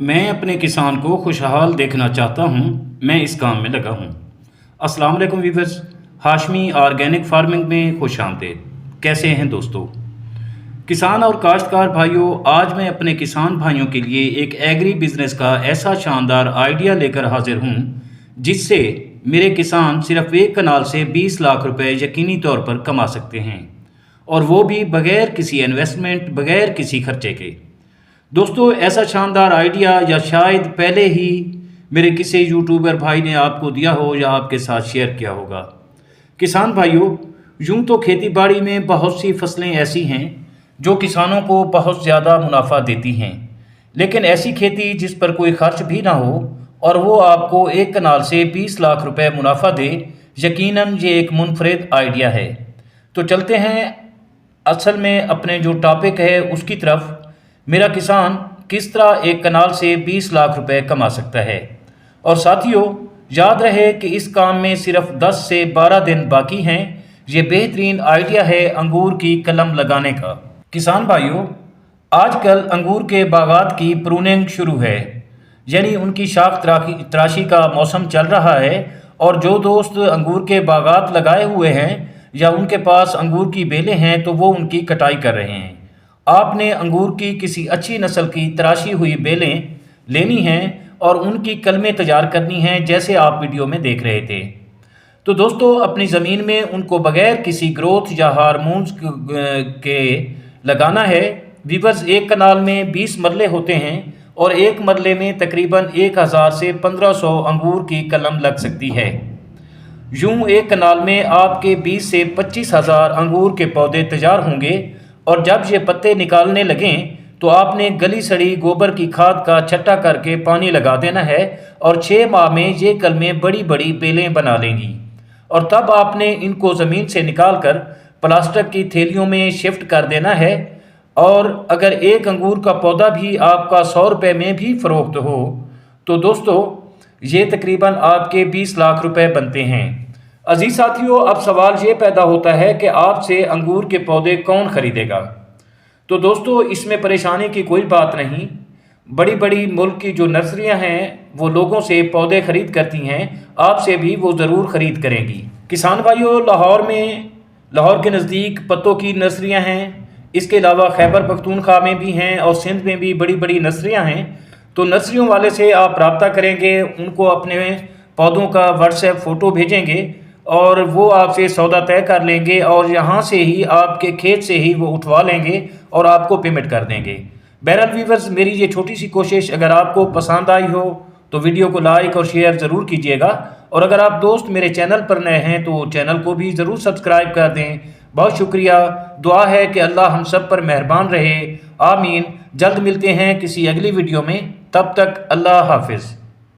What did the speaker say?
میں اپنے کسان کو خوشحال دیکھنا چاہتا ہوں، میں اس کام میں لگا ہوں۔ السلام علیکم ویورز، ہاشمی آرگینک فارمنگ میں خوش آمدید۔ کیسے ہیں دوستو؟ کسان اور کاشتکار بھائیوں، آج میں اپنے کسان بھائیوں کے لیے ایک ایگری بزنس کا ایسا شاندار آئیڈیا لے کر حاضر ہوں جس سے میرے کسان صرف ایک کنال سے 20 لاکھ روپے یقینی طور پر کما سکتے ہیں، اور وہ بھی بغیر کسی انویسٹمنٹ، بغیر کسی خرچے کے۔ دوستو، ایسا شاندار آئیڈیا یا شاید پہلے ہی میرے کسی یوٹیوبر بھائی نے آپ کو دیا ہو یا آپ کے ساتھ شیئر کیا ہوگا۔ کسان بھائیوں، یوں تو کھیتی باڑی میں بہت سی فصلیں ایسی ہیں جو کسانوں کو بہت زیادہ منافع دیتی ہیں، لیکن ایسی کھیتی جس پر کوئی خرچ بھی نہ ہو اور وہ آپ کو ایک کنال سے 20 لاکھ روپے منافع دے، یقیناً یہ ایک منفرد آئیڈیا ہے۔ تو چلتے ہیں اصل میں اپنے جو ٹاپک ہے اس کی طرف۔ میرا کسان کس طرح ایک کنال سے 20 لاکھ روپے کما سکتا ہے؟ اور ساتھیوں، یاد رہے کہ اس کام میں صرف 10 سے 12 دن باقی ہیں۔ یہ بہترین آئیڈیا ہے انگور کی کلم لگانے کا۔ کسان بھائیوں، آج کل انگور کے باغات کی پروننگ شروع ہے، یعنی ان کی شاخ تراشی کا موسم چل رہا ہے، اور جو دوست انگور کے باغات لگائے ہوئے ہیں یا ان کے پاس انگور کی بیلیں ہیں تو وہ ان کی کٹائی کر رہے ہیں۔ آپ نے انگور کی کسی اچھی نسل کی تراشی ہوئی بیلیں لینی ہیں اور ان کی کلمیں تیار کرنی ہیں، جیسے آپ ویڈیو میں دیکھ رہے تھے۔ تو دوستو، اپنی زمین میں ان کو بغیر کسی گروتھ یا ہارمونز کے لگانا ہے۔ ویورز، ایک کنال میں 20 مرلے ہوتے ہیں اور ایک مرلے میں تقریباً 1000 سے 1500 انگور کی کلم لگ سکتی ہے۔ یوں ایک کنال میں آپ کے 20 سے 25 ہزار انگور کے پودے تیار ہوں گے، اور جب یہ پتے نکالنے لگیں تو آپ نے گلی سڑی گوبر کی کھاد کا چھٹا کر کے پانی لگا دینا ہے، اور 6 ماہ میں یہ کلمیں بڑی بڑی بیلیں بنا لیں گی، اور تب آپ نے ان کو زمین سے نکال کر پلاسٹک کی تھیلیوں میں شفٹ کر دینا ہے۔ اور اگر ایک انگور کا پودا بھی آپ کا 100 روپے میں بھی فروخت ہو تو دوستو یہ تقریباً آپ کے 20 لاکھ روپے بنتے ہیں۔ عزیز ساتھیوں، اب سوال یہ پیدا ہوتا ہے کہ آپ سے انگور کے پودے کون خریدے گا؟ تو دوستو، اس میں پریشانی کی کوئی بات نہیں۔ بڑی بڑی ملک کی جو نرسریاں ہیں وہ لوگوں سے پودے خرید کرتی ہیں، آپ سے بھی وہ ضرور خرید کریں گی۔ کسان بھائیوں، لاہور کے نزدیک پتوں کی نرسریاں ہیں، اس کے علاوہ خیبر پختونخوا میں بھی ہیں اور سندھ میں بھی بڑی بڑی نرسریاں ہیں۔ تو نرسریوں والے سے آپ رابطہ کریں گے، ان کو اپنے پودوں کا واٹس ایپ فوٹو بھیجیں گے اور وہ آپ سے سودا طے کر لیں گے، اور یہاں سے ہی آپ کے کھیت سے ہی وہ اٹھوا لیں گے اور آپ کو پیمنٹ کر دیں گے۔ بہرحال ویورز، میری یہ چھوٹی سی کوشش اگر آپ کو پسند آئی ہو تو ویڈیو کو لائک اور شیئر ضرور کیجیے گا، اور اگر آپ دوست میرے چینل پر نئے ہیں تو چینل کو بھی ضرور سبسکرائب کر دیں۔ بہت شکریہ۔ دعا ہے کہ اللہ ہم سب پر مہربان رہے، آمین۔ جلد ملتے ہیں کسی اگلی ویڈیو میں، تب تک اللہ حافظ۔